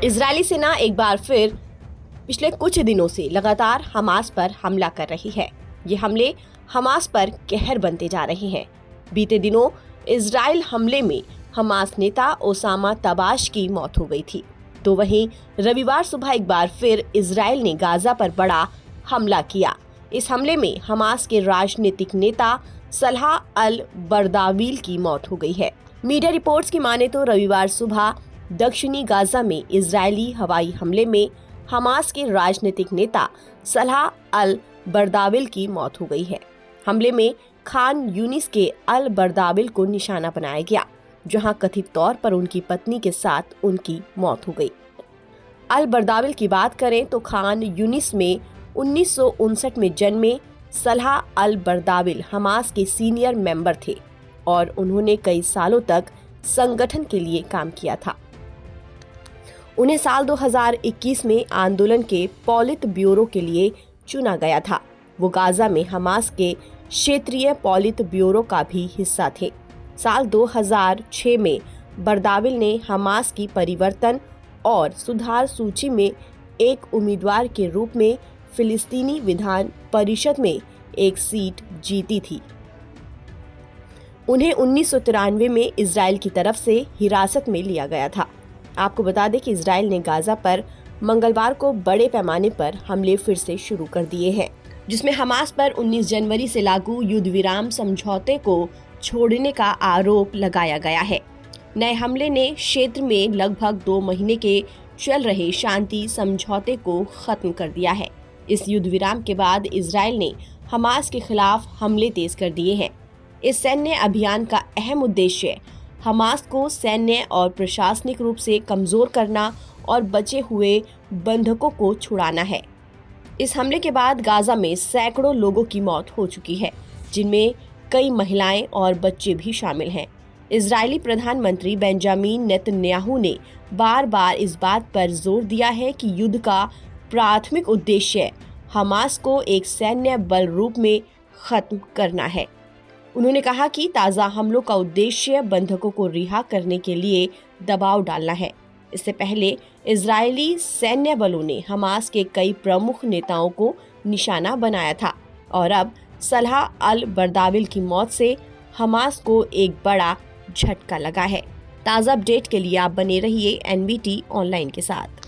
Israeli सेना एक बार फिर पिछले कुछ दिनों से लगातार हमास पर हमला कर रही है। ये हमले हमास पर कहर बनते जा रहे हैं। बीते दिनों इजराइल हमले में हमास नेता ओसामा तबाश की मौत हो गई थी, तो वहीं रविवार सुबह एक बार फिर इजराइल ने गाजा पर बड़ा हमला किया। इस हमले में हमास के राजनीतिक नेता सलाह अल बर्दाविल की मौत हो गई है। मीडिया रिपोर्ट्स की माने तो रविवार सुबह दक्षिणी गाजा में इजरायली हवाई हमले में हमास के राजनीतिक नेता सलाह अल बर्दाविल की मौत हो गई है। हमले में खान यूनिस के अल बर्दाविल को निशाना बनाया गया, जहां कथित तौर पर उनकी पत्नी के साथ उनकी मौत हो गई। अल बर्दाविल की बात करें तो खान यूनिस में 1959 में जन्मे सलाह अल बर्दाविल हमास के सीनियर मेंबर थे और उन्होंने कई सालों तक संगठन के लिए काम किया था। उन्हें साल 2021 में आंदोलन के पॉलिट ब्यूरो के लिए चुना गया था। वो गाजा में हमास के क्षेत्रीय पॉलिट ब्यूरो का भी हिस्सा थे। साल 2006 में बर्दाविल ने हमास की परिवर्तन और सुधार सूची में एक उम्मीदवार के रूप में फिलिस्तीनी विधान परिषद में एक सीट जीती थी। उन्हें 1993 में इजराइल की तरफ से हिरासत में लिया गया था। आपको बता दें कि इजराइल ने गाजा पर मंगलवार को बड़े पैमाने पर हमले फिर से शुरू कर दिए हैं, जिसमें हमास पर 19 जनवरी से लागू युद्ध विराम समझौते को छोड़ने का आरोप लगाया गया है। नए हमले ने क्षेत्र में लगभग 2 महीने के चल रहे शांति समझौते को खत्म कर दिया है। इस युद्ध विराम के बाद इजराइल ने हमास के खिलाफ हमले तेज कर दिए हैं। इस सैन्य अभियान का अहम उद्देश्य हमास को सैन्य और प्रशासनिक रूप से कमजोर करना और बचे हुए बंधकों को छुड़ाना है। इस हमले के बाद गाजा में सैकड़ों लोगों की मौत हो चुकी है, जिनमें कई महिलाएं और बच्चे भी शामिल हैं। इजरायली प्रधानमंत्री बेंजामिन नेतन्याहू ने बार बार इस बात पर जोर दिया है कि युद्ध का प्राथमिक उद्देश्य हमास को एक सैन्य बल रूप में खत्म करना है। उन्होंने कहा कि ताज़ा हमलों का उद्देश्य बंधकों को रिहा करने के लिए दबाव डालना है। इससे पहले इजरायली सैन्य बलों ने हमास के कई प्रमुख नेताओं को निशाना बनाया था और अब सलाह अल बर्दाविल की मौत से हमास को एक बड़ा झटका लगा है। ताज़ा अपडेट के लिए आप बने रहिए NBT ऑनलाइन के साथ।